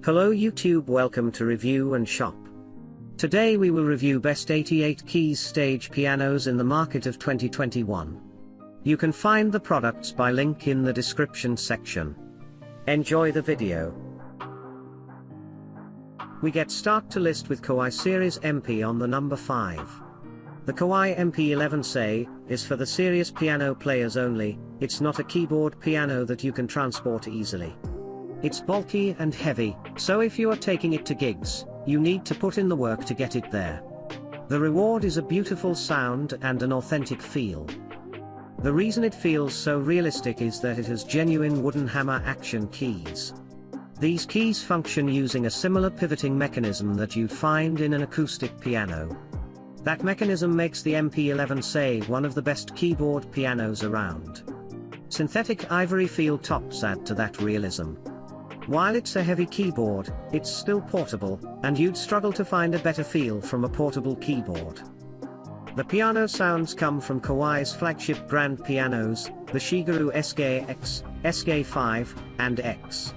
Hello YouTube, welcome to Review and Shop. Today we will review best 88 keys stage pianos in the market of 2021. You can find the products by link in the description section. Enjoy the video. We get start to list with Korg Series MP on the number 5. The Korg MP11 SE is for the serious piano players only. It's not a keyboard piano that you can transport easily. It's bulky and heavy, so if you are taking it to gigs, you need to put in the work to get it there. The reward is a beautiful sound and an authentic feel. The reason it feels so realistic is that it has genuine wooden hammer action keys. These keys function using a similar pivoting mechanism that you'd find in an acoustic piano. That mechanism makes the MP11 SE one of the best keyboard pianos around. Synthetic ivory feel tops add to that realism. While it's a heavy keyboard, it's still portable, and you'd struggle to find a better feel from a portable keyboard. The piano sounds come from Korg's flagship grand pianos, the Shigeru SK-X, SK5, and X.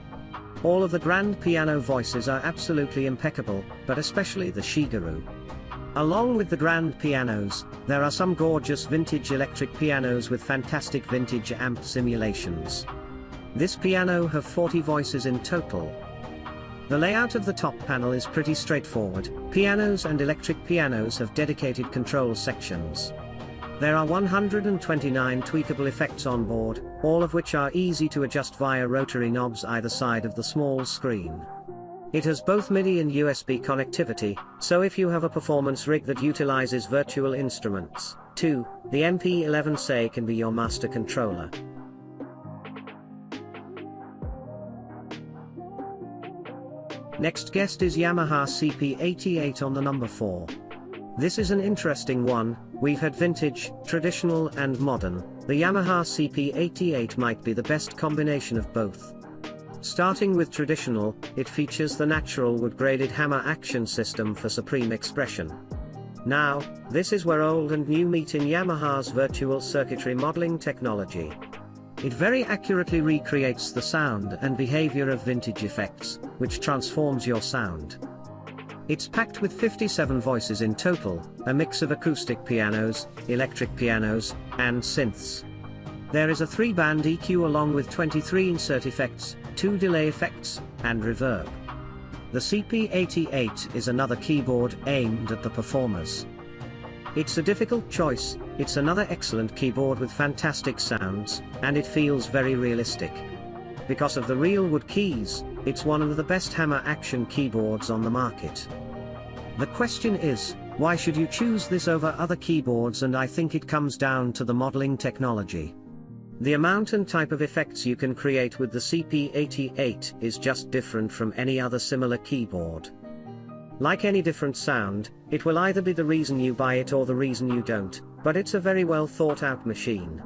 All of the grand piano voices are absolutely impeccable, but especially the Shigeru. Along with the grand pianos, there are some gorgeous vintage electric pianos with fantastic vintage amp simulations. This piano have 40 voices in total. The layout of the top panel is pretty straightforward. Pianos and electric pianos have dedicated control sections. There are 129 tweakable effects on board, all of which are easy to adjust via rotary knobs either side of the small screen. It has both MIDI and USB connectivity, so if you have a performance rig that utilizes virtual instruments, too, the MP11 SE can be your master controller. Next guest is Yamaha CP88 on the number 4. This is an interesting one. We've had vintage, traditional and modern. The Yamaha CP88 might be the best combination of both. Starting with traditional, it features the natural wood-graded hammer action system for supreme expression. Now, this is where old and new meet in Yamaha's virtual circuitry modeling technology. It very accurately recreates the sound and behavior of vintage effects, which transforms your sound. It's packed with 57 voices in total, a mix of acoustic pianos, electric pianos, and synths. There is a 3-band EQ along with 23 insert effects, 2 delay effects, and reverb. The CP88 is another keyboard aimed at the performers. It's a difficult choice. It's another excellent keyboard with fantastic sounds, and it feels very realistic. Because of the real wood keys, it's one of the best hammer action keyboards on the market. The question is, why should you choose this over other keyboards? And I think it comes down to the modeling technology. The amount and type of effects you can create with the CP88 is just different from any other similar keyboard. Like any different sound, it will either be the reason you buy it or the reason you don't, but it's a very well thought out machine.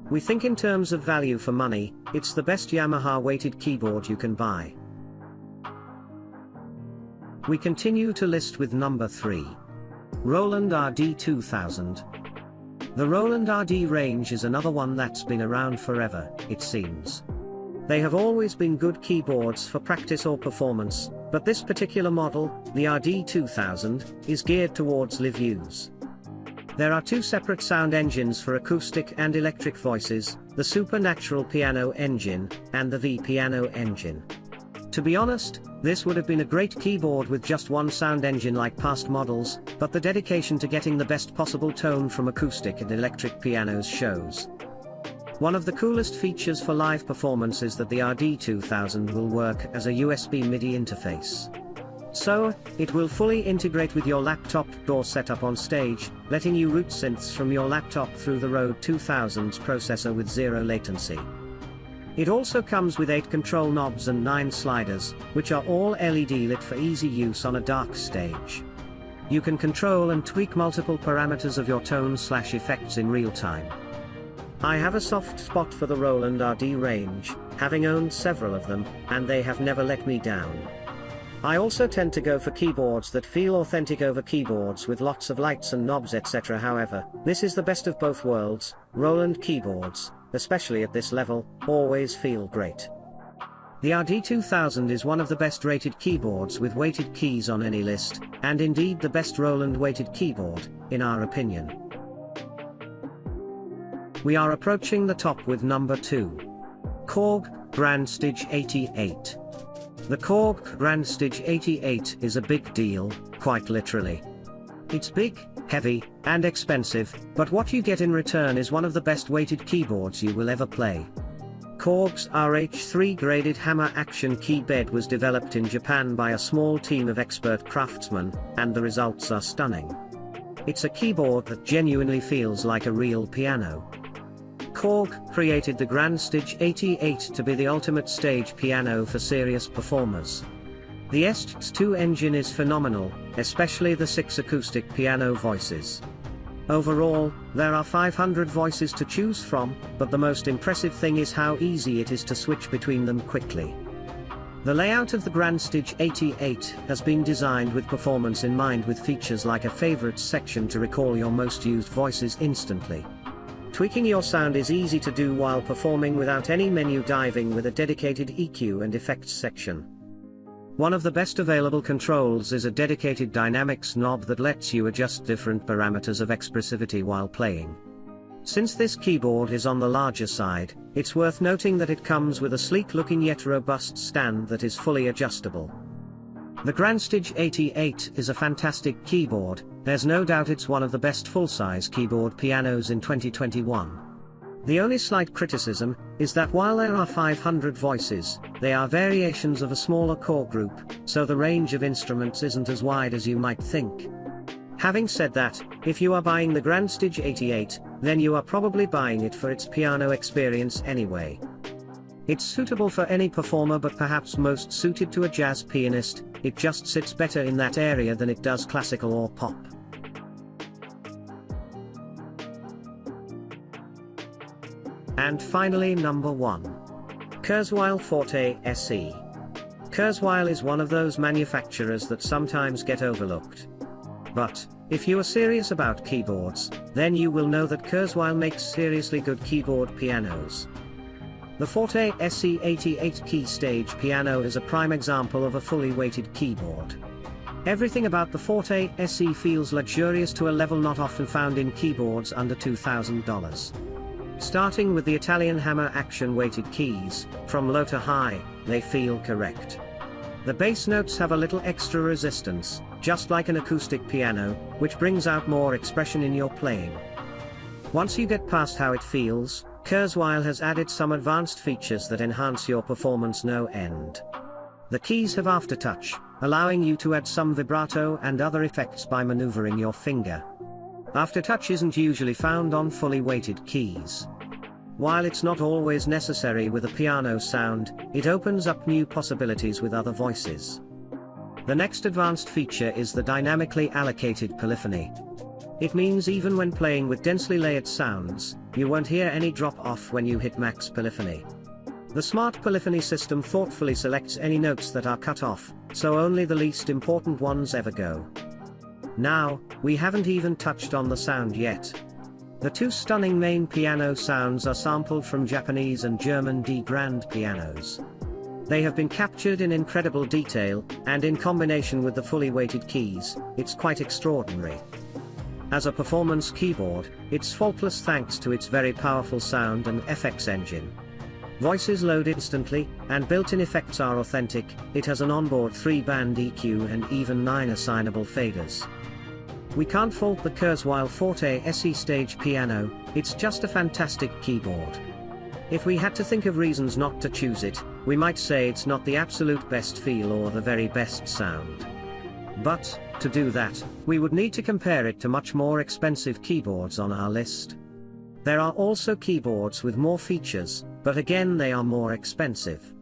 We think in terms of value for money, it's the best Yamaha weighted keyboard you can buy. We continue to list with number 3. Roland RD-2000. The Roland RD range is another one that's been around forever, it seems. They have always been good keyboards for practice or performance, but this particular model, the RD-2000, is geared towards live use. There are 2 separate sound engines for acoustic and electric voices, the Supernatural Piano engine, and the V-Piano engine. To be honest, this would have been a great keyboard with just one sound engine like past models, but the dedication to getting the best possible tone from acoustic and electric pianos shows. One of the coolest features for live performance is that the RD-2000 will work as a USB MIDI interface. So, it will fully integrate with your laptop or setup on stage, letting you route synths from your laptop through the Rode 2000's processor with 0 latency. It also comes with 8 control knobs and 9 sliders, which are all LED lit for easy use on a dark stage. You can control and tweak multiple parameters of your tone/effects in real time. I have a soft spot for the Roland RD range, having owned several of them, and they have never let me down. I also tend to go for keyboards that feel authentic over keyboards with lots of lights and knobs etc. However, this is the best of both worlds. Roland keyboards, especially at this level, always feel great. The RD-2000 is one of the best rated keyboards with weighted keys on any list, and indeed the best Roland weighted keyboard, in our opinion. We are approaching the top with number 2. Korg Grandstage 88. The Korg Grandstage 88 is a big deal, quite literally. It's big, heavy, and expensive, but what you get in return is one of the best weighted keyboards you will ever play. Korg's RH3 graded hammer action key bed was developed in Japan by a small team of expert craftsmen, and the results are stunning. It's a keyboard that genuinely feels like a real piano. Korg created the Grandstage 88 to be the ultimate stage piano for serious performers. The SG2 engine is phenomenal, especially the 6 acoustic piano voices. Overall, there are 500 voices to choose from, but the most impressive thing is how easy it is to switch between them quickly. The layout of the Grandstage 88 has been designed with performance in mind, with features like a favorites section to recall your most used voices instantly. Tweaking your sound is easy to do while performing without any menu diving, with a dedicated EQ and effects section. One of the best available controls is a dedicated dynamics knob that lets you adjust different parameters of expressivity while playing. Since this keyboard is on the larger side, it's worth noting that it comes with a sleek-looking yet robust stand that is fully adjustable. The Grandstage 88 is a fantastic keyboard. There's no doubt it's one of the best full-size keyboard pianos in 2021. The only slight criticism is that while there are 500 voices, they are variations of a smaller core group, so the range of instruments isn't as wide as you might think. Having said that, if you are buying the Grandstage 88, then you are probably buying it for its piano experience anyway. It's suitable for any performer, but perhaps most suited to a jazz pianist. It just sits better in that area than it does classical or pop. And finally, number 1. Kurzweil Forte SE. Kurzweil is one of those manufacturers that sometimes get overlooked. But, if you are serious about keyboards, then you will know that Kurzweil makes seriously good keyboard pianos. The Forte SE 88 key stage piano is a prime example of a fully weighted keyboard. Everything about the Forte SE feels luxurious to a level not often found in keyboards under $2,000. Starting with the Italian hammer action weighted keys, from low to high, they feel correct. The bass notes have a little extra resistance, just like an acoustic piano, which brings out more expression in your playing. Once you get past how it feels, Kurzweil has added some advanced features that enhance your performance no end. The keys have aftertouch, allowing you to add some vibrato and other effects by maneuvering your finger. Aftertouch isn't usually found on fully weighted keys. While it's not always necessary with a piano sound, it opens up new possibilities with other voices. The next advanced feature is the dynamically allocated polyphony. It means even when playing with densely layered sounds, you won't hear any drop-off when you hit max polyphony. The smart polyphony system thoughtfully selects any notes that are cut off, so only the least important ones ever go. Now, we haven't even touched on the sound yet. The two stunning main piano sounds are sampled from Japanese and German D grand pianos. They have been captured in incredible detail, and in combination with the fully weighted keys, it's quite extraordinary. As a performance keyboard, it's faultless thanks to its very powerful sound and FX engine. Voices load instantly, and built-in effects are authentic. It has an onboard 3-band EQ and even 9 assignable faders. We can't fault the Kurzweil Forte SE stage piano, it's just a fantastic keyboard. If we had to think of reasons not to choose it, we might say it's not the absolute best feel or the very best sound. But, to do that, we would need to compare it to much more expensive keyboards on our list. There are also keyboards with more features, but again they are more expensive.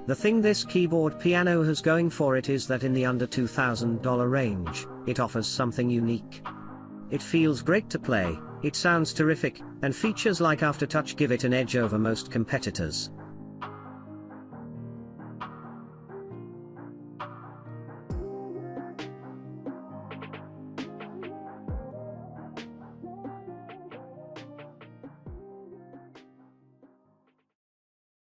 The thing this keyboard piano has going for it is that in the under $2,000 range, it offers something unique. It feels great to play, it sounds terrific, and features like aftertouch give it an edge over most competitors.